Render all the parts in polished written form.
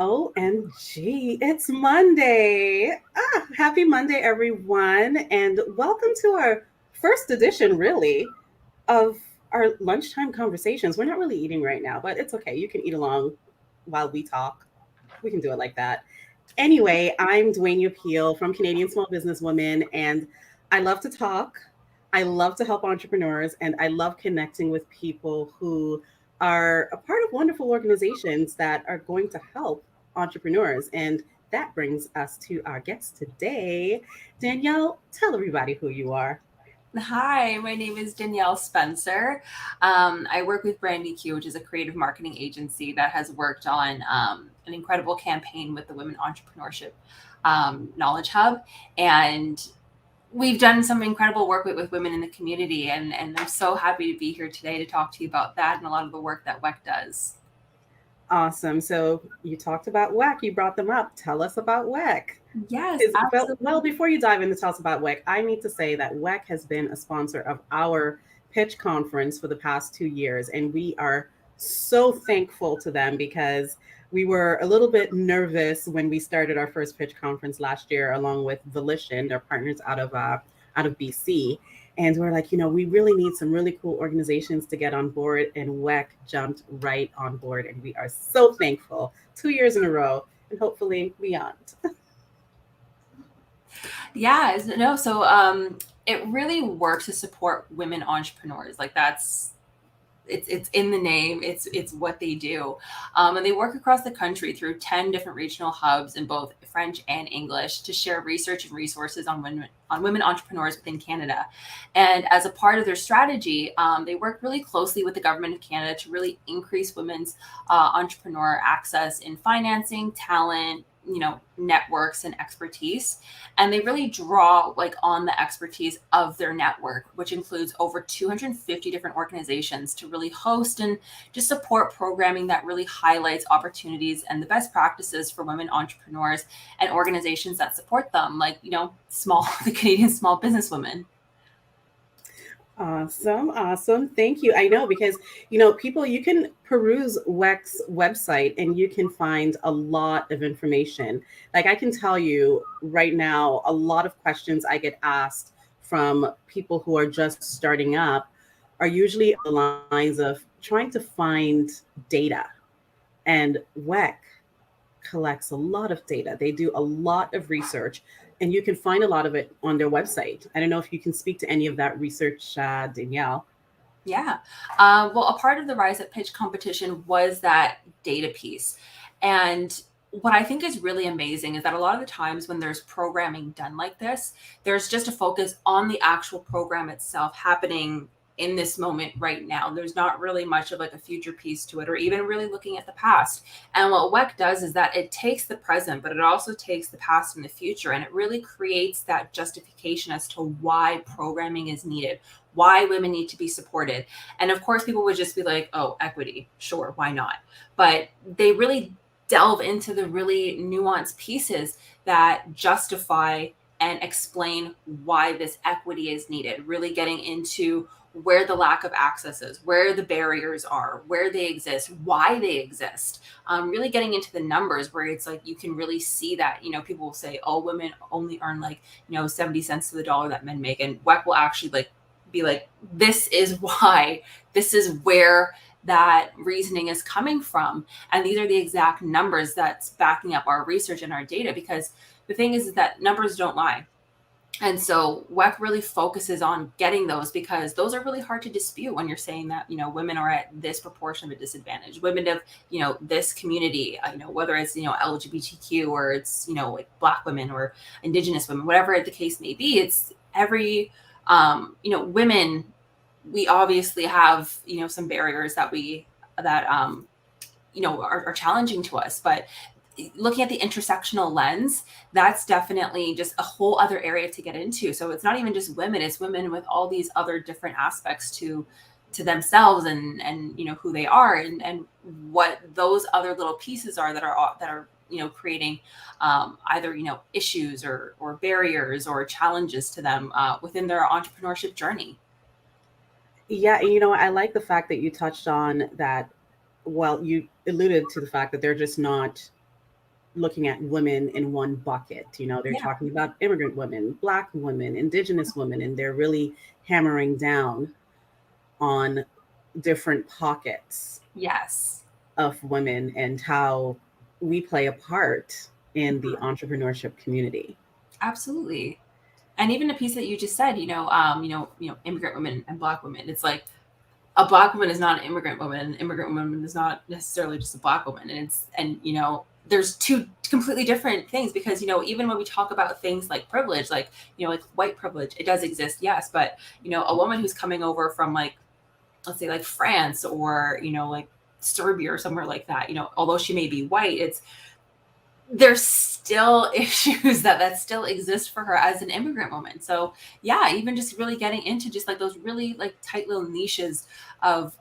OMG, it's Monday. Happy Monday, everyone. And welcome to our first edition, really, of our lunchtime conversations. We're not really eating right now, but it's okay. You can eat along while we talk. We can do it like that. Anyway, I'm Dwayne Appeal from Canadian Small Business Women, and I love to talk. I love to help entrepreneurs, and I love connecting with people who are a part of wonderful organizations that are going to help entrepreneurs. And that brings us to our guest today. Danielle, tell everybody who you are. Hi, my name is Danielle Spencer. I work with BrandEQ, which is a creative marketing agency that has worked on an incredible campaign with the Women Entrepreneurship Knowledge Hub. And we've done some incredible work with women in the community. And I'm so happy to be here today to talk to you about that and a lot of the work that WEKH does. Awesome. So you talked about WEC, you brought them up. Tell us about WEC. Yes, Well, absolutely. before you dive into tell us about WEC, I need to say that WEC has been a sponsor of our pitch conference for the past 2 years, and we are so thankful to them because we were a little bit nervous when we started our first pitch conference last year, along with Volition, their partners out of BC. And we're like, we really need some really cool organizations to get on board. And WEC jumped right on board. And we are so thankful 2 years in a row and hopefully beyond. Yeah, no, so it really works to support women entrepreneurs. Like that's it's in the name. It's what they do, and they work across the country through 10 different regional hubs in both French and English to share research and resources on women entrepreneurs within Canada. And as a part of their strategy, they work really closely with the government of Canada to really increase women's entrepreneur access in financing, talent, networks and expertise. And they really draw like on the expertise of their network, which includes over 250 different organizations, to really host and just support programming that really highlights opportunities and the best practices for women entrepreneurs and organizations that support them, like small the Canadian small business women. Awesome, awesome. Thank you. I know because people, you can peruse WEC's website and you can find a lot of information. Like I can tell you right now, a lot of questions I get asked from people who are just starting up are usually the lines of trying to find data. And WEC collects a lot of data. They do a lot of research, and you can find a lot of it on their website. I don't know if you can speak to any of that research, Danielle. Yeah. Well, a part of the Rise Up Pitch competition was that data piece. And what I think is really amazing is that a lot of the times when there's programming done like this, there's just a focus on the actual program itself happening in this moment right now. There's not really much of like a future piece to it or even really looking at the past. And what WEC does is that it takes the present, but it also takes the past and the future. And it really creates that justification as to why programming is needed, why women need to be supported. And of course, people would just be like, oh, equity, sure, why not? But they really delve into the really nuanced pieces that justify and explain why this equity is needed, really getting into where the lack of access is, where the barriers are, where they exist, why they exist. Really getting into the numbers where it's like you can really see that, people will say, oh, women only earn like, 70 cents to the dollar that men make. And WEC will actually like be like, this is why, this is where that reasoning is coming from. And these are the exact numbers that's backing up our research and our data, because the thing is that numbers don't lie. And so WEC really focuses on getting those because those are really hard to dispute when you're saying that, women are at this proportion of a disadvantage. Women of, this community, whether it's, LGBTQ or it's, like Black women or Indigenous women, whatever the case may be, it's every, women, we obviously have, some barriers that are challenging to us, but looking at the intersectional lens, that's definitely just a whole other area to get into. So it's not even just women, it's women with all these other different aspects to themselves and who they are and what those other little pieces are that are creating either issues or barriers or challenges to them within their entrepreneurship journey. Yeah, I like the fact that you touched on that. Well, you alluded to the fact that they're just not looking at women in one bucket. You know, they're Yeah. talking about immigrant women, Black women, Indigenous women, and they're really hammering down on different pockets Yes. of women and how we play a part in the entrepreneurship community. Absolutely. And even a piece that you just said, immigrant women and Black women. It's like a Black woman is not an immigrant woman. An immigrant woman is not necessarily just a Black woman. There's two completely different things because even when we talk about things like privilege, like like white privilege, it does exist, yes, but a woman who's coming over from like, let's say like France or like Serbia or somewhere like that, although she may be white, there's still issues that still exist for her as an immigrant woman. So yeah, even just really getting into just like those really like tight little niches of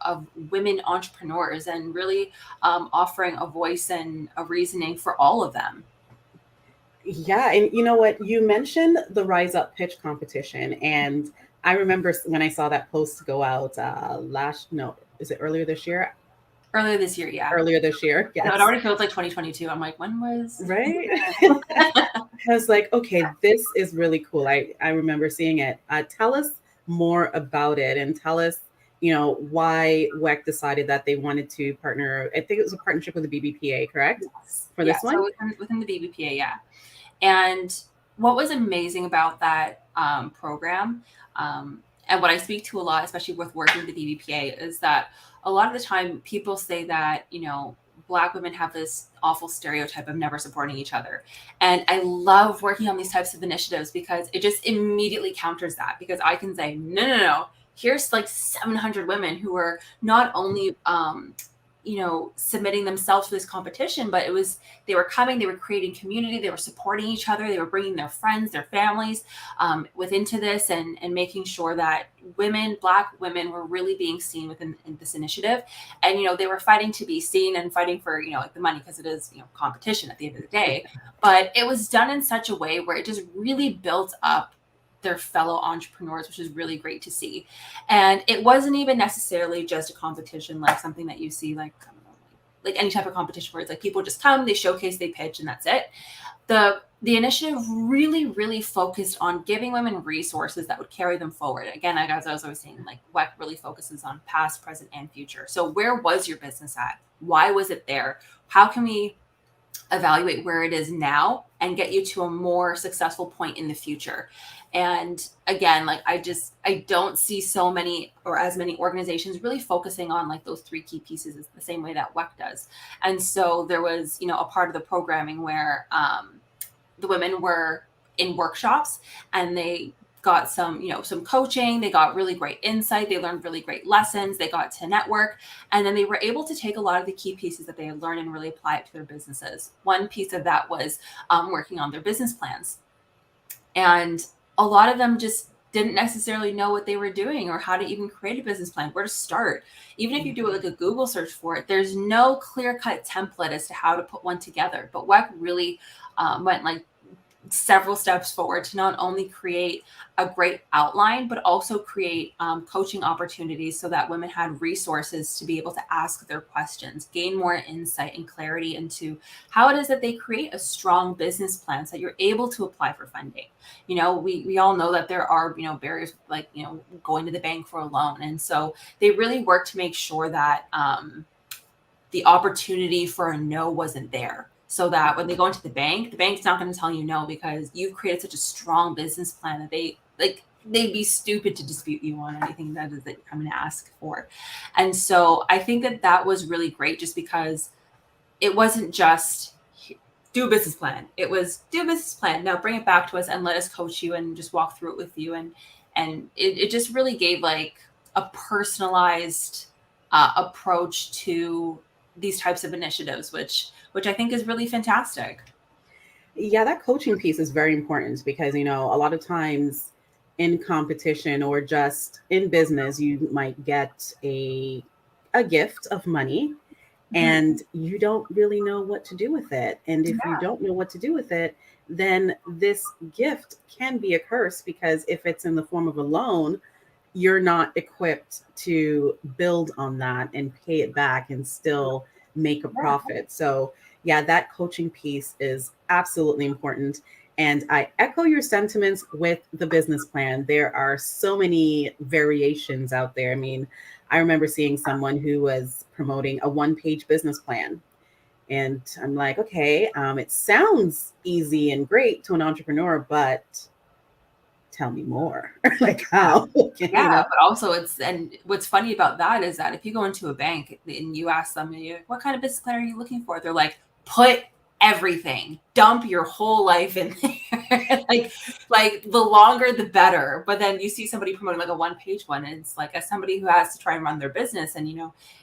women entrepreneurs and really offering a voice and a reasoning for all of them. Yeah, and you know what? You mentioned the Rise Up pitch competition, and I remember when I saw that post go out no, is it earlier this year? Earlier this year, yeah. Earlier this year, I know, it yes. already feels like 2022. I'm like, when was Right? I was like, okay, this is really cool. I remember seeing it. Tell us more about it and tell us, why WEKH decided that they wanted to partner. I think it was a partnership with the BBPA, correct? Yes. For Yeah, this so one? within the BBPA, yeah. And what was amazing about that program, and what I speak to a lot, especially with working with the BBPA, is that a lot of the time people say that, Black women have this awful stereotype of never supporting each other. And I love working on these types of initiatives because it just immediately counters that. Because I can say, no, no, no. Here's like 700 women who are not only, submitting themselves for this competition, but they were coming, they were creating community, they were supporting each other, they were bringing their friends, their families into this and making sure that Black women were really being seen within in this initiative. And, they were fighting to be seen and fighting for, like the money because it is, competition at the end of the day. But it was done in such a way where it just really built up their fellow entrepreneurs, which is really great to see. And it wasn't even necessarily just a competition, like something that you see, like, I don't know, like any type of competition where it's like people just come, they showcase, they pitch, and that's it. The initiative really, really focused on giving women resources that would carry them forward. Again, as I was always saying, like WEKH really focuses on past, present, and future. So where was your business at? Why was it there? How can we evaluate where it is now and get you to a more successful point in the future? And again, like I don't see so many or as many organizations really focusing on like those three key pieces is the same way that WEKH does. And so there was, a part of the programming where the women were in workshops and they got some coaching, they got really great insight, they learned really great lessons, they got to network, and then they were able to take a lot of the key pieces that they had learned and really apply it to their businesses. One piece of that was working on their business plans. And a lot of them just didn't necessarily know what they were doing or how to even create a business plan, where to start. Even if you do like a Google search for it, there's no clear-cut template as to how to put one together. But WEKH really went like several steps forward to not only create a great outline, but also create coaching opportunities so that women had resources to be able to ask their questions, gain more insight and clarity into how it is that they create a strong business plan so that you're able to apply for funding. We all know that there are, barriers like, going to the bank for a loan. And so they really work to make sure that the opportunity for a no wasn't there. So that when they go into the bank's not going to tell you no because you've created such a strong business plan that they'd be stupid to dispute you on anything that is that you're coming to ask for. And so I think that was really great just because it wasn't just do a business plan. It was do a business plan. Now bring it back to us and let us coach you and just walk through it with you. And it just really gave like a personalized approach to these types of initiatives, which I think is really fantastic. Yeah, that coaching piece is very important because, a lot of times in competition or just in business, you might get a gift of money Mhm. and you don't really know what to do with it. And if you don't know what to do with it, then this gift can be a curse because if it's in the form of a loan, you're not equipped to build on that and pay it back and still make a Yeah. profit. So yeah, that coaching piece is absolutely important. And I echo your sentiments with the business plan. There are so many variations out there. I mean, I remember seeing someone who was promoting a one-page business plan. And I'm like, okay, it sounds easy and great to an entrepreneur, but tell me more. Like how? Yeah, but also and what's funny about that is that if you go into a bank and you ask them, what kind of business plan are you looking for? They're like, put everything, dump your whole life in there. like the longer the better. But then you see somebody promoting like a one-page one, and it's like, as somebody who has to try and run their business, and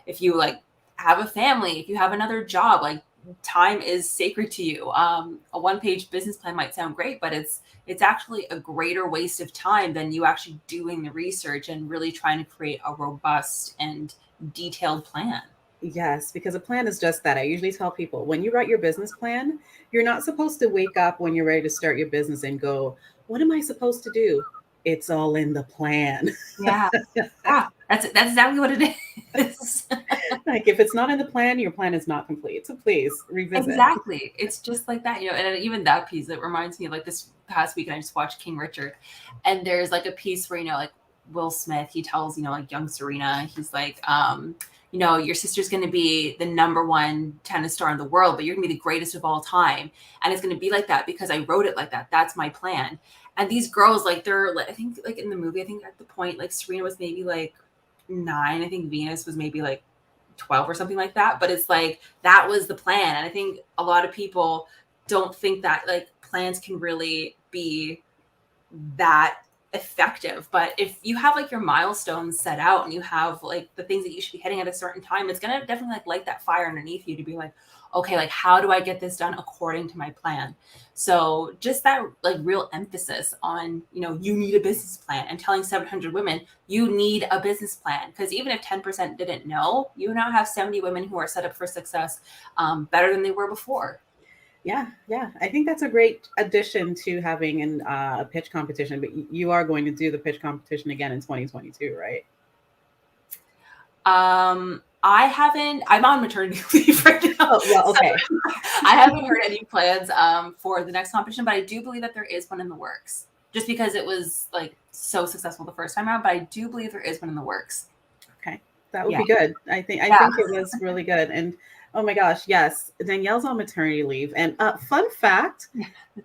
if you like have a family, if you have another job, like time is sacred to you. A one-page business plan might sound great, but it's actually a greater waste of time than you actually doing the research and really trying to create a robust and detailed plan. Yes, because a plan is just that. I usually tell people when you write your business plan, you're not supposed to wake up when you're ready to start your business and go, what am I supposed to do? It's all in the plan. Yeah. Yeah. That's exactly what it is. Like if it's not in the plan, your plan is not complete. So please revisit. Exactly. It's just like that, and even that piece, it reminds me of like this past weekend, I just watched King Richard, and there's like a piece where, like Will Smith, he tells, like young Serena, he's like, your sister's going to be the #1 tennis star in the world, but you're gonna be the greatest of all time. And it's going to be like that because I wrote it like that. That's my plan. And these girls, like, they're like, I think like in the movie, I think at the point, like Serena was maybe like 9. I think Venus was maybe like 12 or something like that. But it's like, that was the plan. And I think a lot of people don't think that like plans can really be that effective. But if you have like your milestones set out and you have like the things that you should be hitting at a certain time, it's going to definitely like light that fire underneath you to be like, okay, like how do I get this done according to my plan? So just that like real emphasis on, you need a business plan, and telling 700 women you need a business plan, because even if 10% didn't know, you now have 70 women who are set up for success, better than they were before. Yeah, yeah. I think that's a great addition to having a pitch competition. But you are going to do the pitch competition again in 2022, right? I haven't. I'm on maternity leave right now. Oh, well, okay. So I haven't heard any plans for the next competition, but I do believe that there is one in the works. Just because it was like so successful the first time around, but I do believe there is one in the works. Okay, that would be good. I think it was really good. And oh my gosh, yes, Danielle's on maternity leave. And fun fact,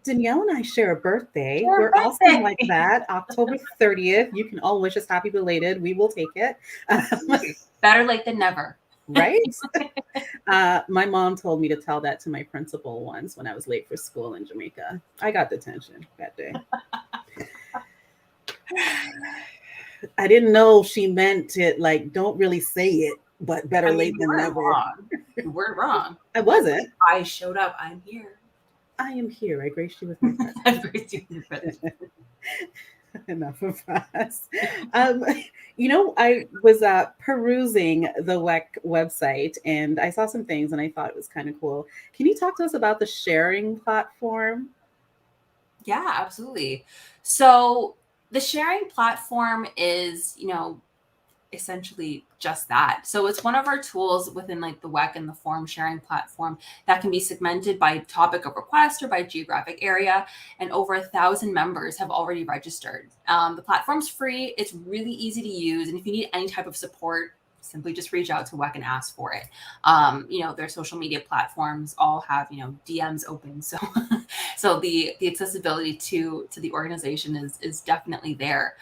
Danielle and I share a birthday. We're also like that, October 30th. You can all wish us happy belated. We will take it. Better late than never. Right? My mom told me to tell that to my principal once when I was late for school in Jamaica. I got detention that day. I didn't know she meant it like, don't really say it, but better late than never. You weren't wrong. I wasn't. I showed up. I'm here. I am here. I graced you with my presence. I graced you with my presence. Enough of us. I was perusing the WEKH website, and I saw some things, and I thought it was kind of cool. Can you talk to us about the sharing platform? Yeah, absolutely. So the sharing platform is, essentially just that. So it's one of our tools within like the WEKH and the form sharing platform that can be segmented by topic of request or by geographic area. And over 1,000 members have already registered. The platform's free. It's really easy to use. And if you need any type of support, simply just reach out to WEKH and ask for it. Their social media platforms all have, DMs open. So so the accessibility to the organization is definitely there.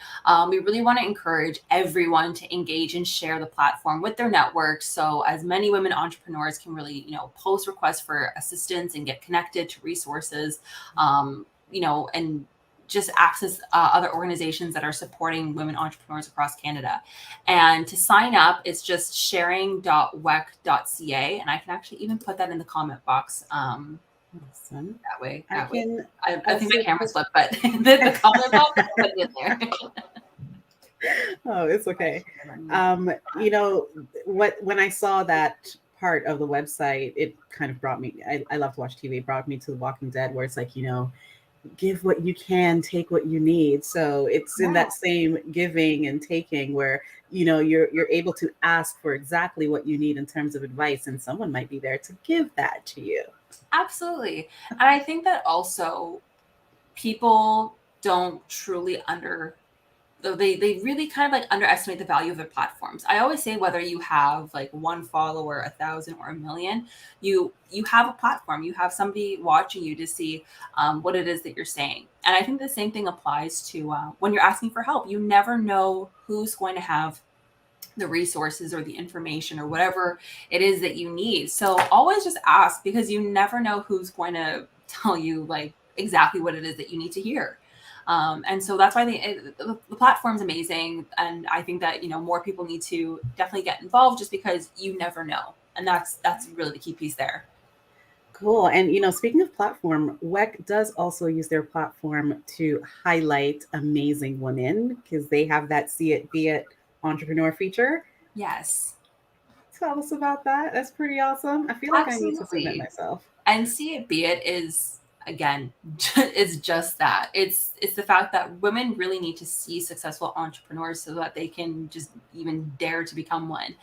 We really want to encourage everyone to engage and share the platform with their networks. So as many women entrepreneurs can really, post requests for assistance and get connected to resources, and just access other organizations that are supporting women entrepreneurs across Canada. And to sign up, it's just sharing.wekh.ca. And I can actually even put that in the comment box. Awesome. That way. I think my camera's flipped, but the comment box, I'll put it in there. Oh, it's okay. When I saw that part of the website, it kind of brought me, I love to watch TV, it brought me to The Walking Dead, where it's like, give what you can, take what you need. So it's in that same giving and taking where you're able to ask for exactly what you need in terms of advice, and someone might be there to give that to you. Absolutely. And I think that also people don't truly they really kind of like underestimate the value of their platforms. I always say whether you have like one follower, 1,000 or 1,000,000, you have a platform. You have somebody watching you to see what it is that you're saying. And I think the same thing applies to when you're asking for help. You never know who's going to have the resources or the information or whatever it is that you need. So always just ask, because you never know who's going to tell you like exactly what it is that you need to hear. And so that's why the platform's amazing. And I think that, more people need to definitely get involved, just because you never know. And that's really the key piece there. Cool. And speaking of platform, WEKH does also use their platform to highlight amazing women, because they have that See It, Be It entrepreneur feature. Yes. Tell us about that. That's pretty awesome. I feel like I need to submit Absolutely. myself. And See It, Be It is, again, it's just that. It's the fact that women really need to see successful entrepreneurs so that they can just even dare to become one.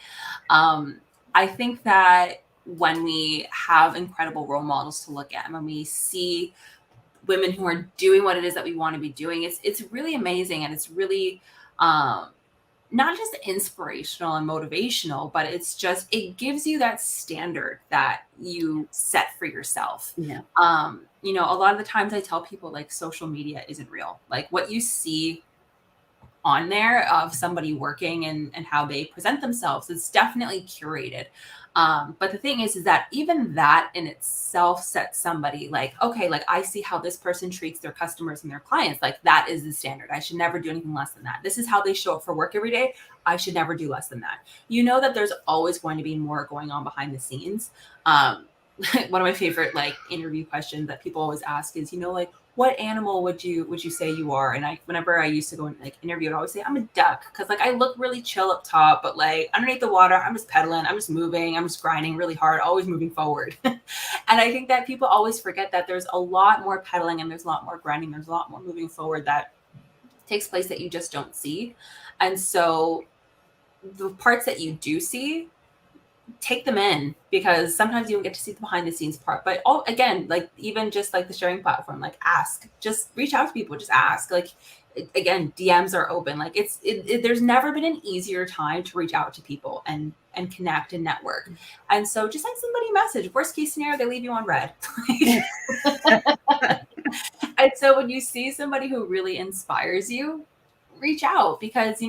I think that when we have incredible role models to look at, and when we see women who are doing what it is that we want to be doing, it's really amazing, and it's really not just inspirational and motivational, but it gives you that standard that you set for yourself. Yeah. A lot of the times I tell people, like, social media isn't real. Like, what you see on there of somebody working and how they present themselves, it's definitely curated. But the thing is that even that in itself sets somebody like, okay, like, I see how this person treats their customers and their clients. Like, that is the standard. I should never do anything less than that. This is how they show up for work every day. I should never do less than that. That there's always going to be more going on behind the scenes. One of my favorite like interview questions that people always ask is, like, what animal would you say you are? And whenever I used to go and like interview, I'd always say I'm a duck, because like I look really chill up top, but like underneath the water, I'm just pedaling, I'm just moving, I'm just grinding really hard, always moving forward. And I think that people always forget that there's a lot more pedaling, and there's a lot more grinding, there's a lot more moving forward that takes place that you just don't see. And so the parts that you do see, take them in, because sometimes you don't get to see the behind the scenes part. But again, like, even just like the sharing platform, like, ask, just reach out to people, just ask. Like, again, DMs are open. Like, there's never been an easier time to reach out to people and connect and network. And so just send somebody a message. Worst case scenario, they leave you on red. And so when you see somebody who really inspires you, reach out, because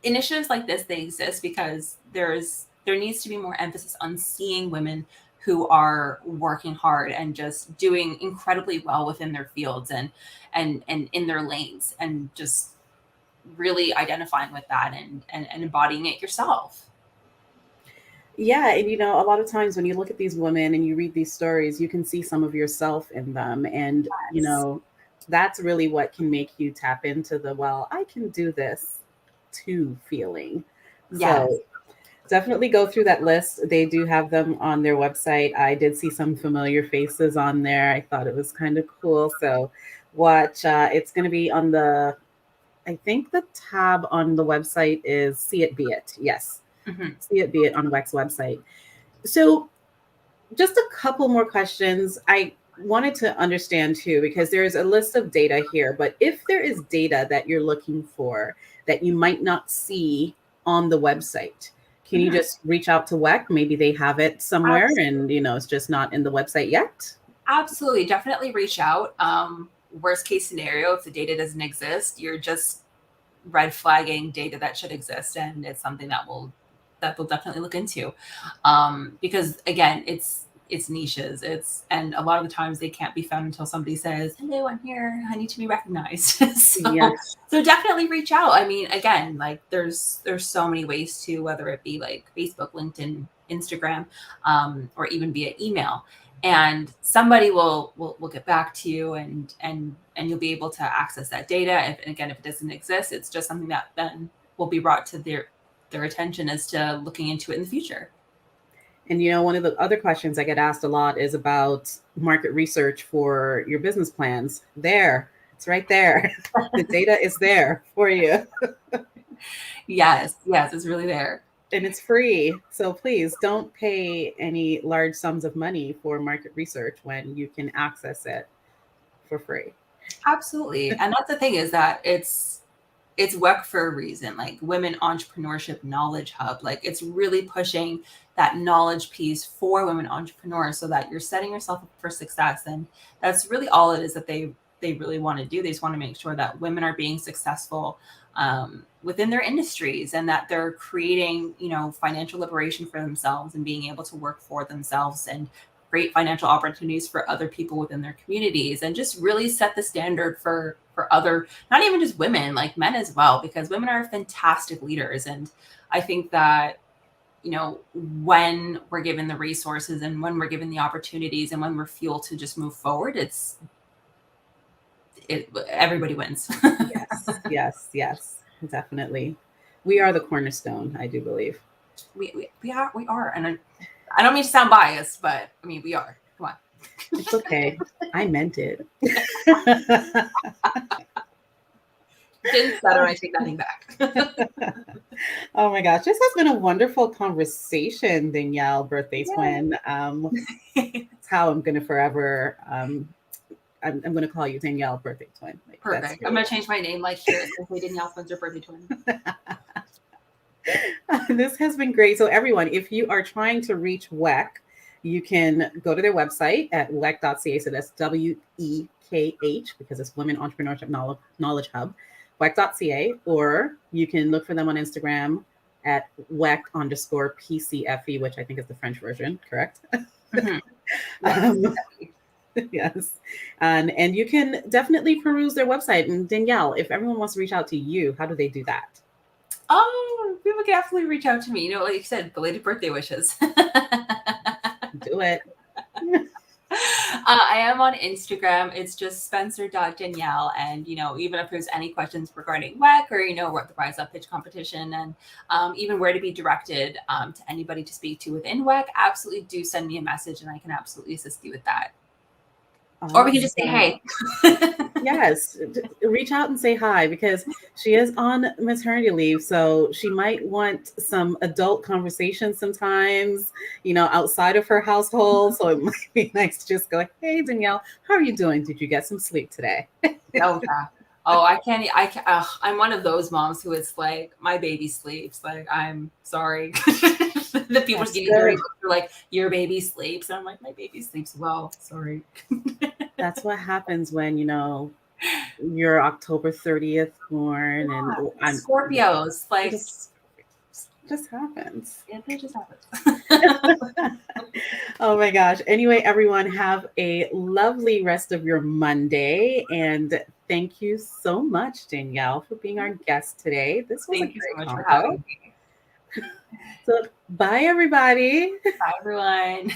initiatives like this, they exist because there needs to be more emphasis on seeing women who are working hard and just doing incredibly well within their fields and in their lanes, and just really identifying with that and embodying it yourself. Yeah, and a lot of times when you look at these women and you read these stories, you can see some of yourself in them, and Yes. that's really what can make you tap into the, well, I can do this too feeling. Yes. So definitely go through that list. They do have them on their website. I did see some familiar faces on there. I thought it was kind of cool. So watch. It's going to be on I think the tab on the website is See It, Be It. Yes. Mm-hmm. See It, Be It on WEKH's website. So just a couple more questions. I wanted to understand too, because there's a list of data here, but if there is data that you're looking for that you might not see on the website, can you just reach out to WEKH? Maybe they have it somewhere. Absolutely. And it's just not in the website yet. Absolutely. Definitely reach out. Worst case scenario, if the data doesn't exist, you're just red flagging data that should exist, and it's something that we'll definitely look into, because again, it's niches, and a lot of the times they can't be found until somebody says, hello, I'm here, I need to be recognized. Yes. So definitely reach out. I mean, again, like, there's so many ways to, whether it be like Facebook, LinkedIn, Instagram, or even via email, and somebody will get back to you, and you'll be able to access that data. If it doesn't exist, it's just something that then will be brought to their attention as to looking into it in the future. And one of the other questions I get asked a lot is about market research for your business plans. It's right there. The data is there for you. Yes, it's really there. And it's free. So please don't pay any large sums of money for market research when you can access it for free. Absolutely. And that's the thing, is that it's WEKH for a reason, like Women Entrepreneurship Knowledge Hub. Like, it's really pushing that knowledge piece for women entrepreneurs so that you're setting yourself up for success. And that's really all it is that they really want to do. They just want to make sure that women are being successful within their industries, and that they're creating, financial liberation for themselves and being able to work for themselves and create financial opportunities for other people within their communities, and just really set the standard for other, not even just women, like men as well, because women are fantastic leaders. And I think that, when we're given the resources and when we're given the opportunities and when we're fueled to just move forward, everybody wins. Yes, definitely. We are the cornerstone, I do believe. We are. And I don't mean to sound biased, but I mean, we are. Come on. It's okay. I meant it. Didn't stutter. I take nothing back. Oh my gosh, this has been a wonderful conversation, Danielle, birthday twin. It's how I'm going to forever. I'm going to call you Danielle, birthday twin. Like, perfect. I'm going to change my name like here. Danielle twins are birthday twin. This has been great. So everyone, if you are trying to reach WEKH, you can go to their website at wekh.ca. So that's WEKH, because it's Women Entrepreneurship Knowledge Hub, wekh.ca, or you can look for them on Instagram at WEKH_PCFE, which I think is the French version, correct? Mm-hmm. Yes. And you can definitely peruse their website. And Danielle, if everyone wants to reach out to you, how do they do that? People can absolutely reach out to me. Like you said, belated birthday wishes. Do it. I am on Instagram. It's just spencer.danielle. And, even if there's any questions regarding WEKH or, what the Rise Up Pitch competition, and even where to be directed to anybody to speak to within WEKH, absolutely do send me a message and I can absolutely assist you with that. Awesome. Or we can just say hey. Yes, reach out and say hi, because she is on maternity leave. So she might want some adult conversations sometimes, outside of her household. So it might be nice to just go, hey, Danielle, how are you doing? Did you get some sleep today? Oh, yeah. Oh, I'm one of those moms who is like, my baby sleeps. Like, I'm sorry. The people just getting very like, your baby sleeps. And I'm like, my baby sleeps well. Sorry. That's what happens when, you're October 30th born, and I'm Scorpios. Like, just happens. Yeah, it just happens. Oh my gosh. Anyway, everyone, have a lovely rest of your Monday. And thank you so much, Danielle, for being our guest today. This was Thank you so much for having me. So bye, everybody. Bye, everyone.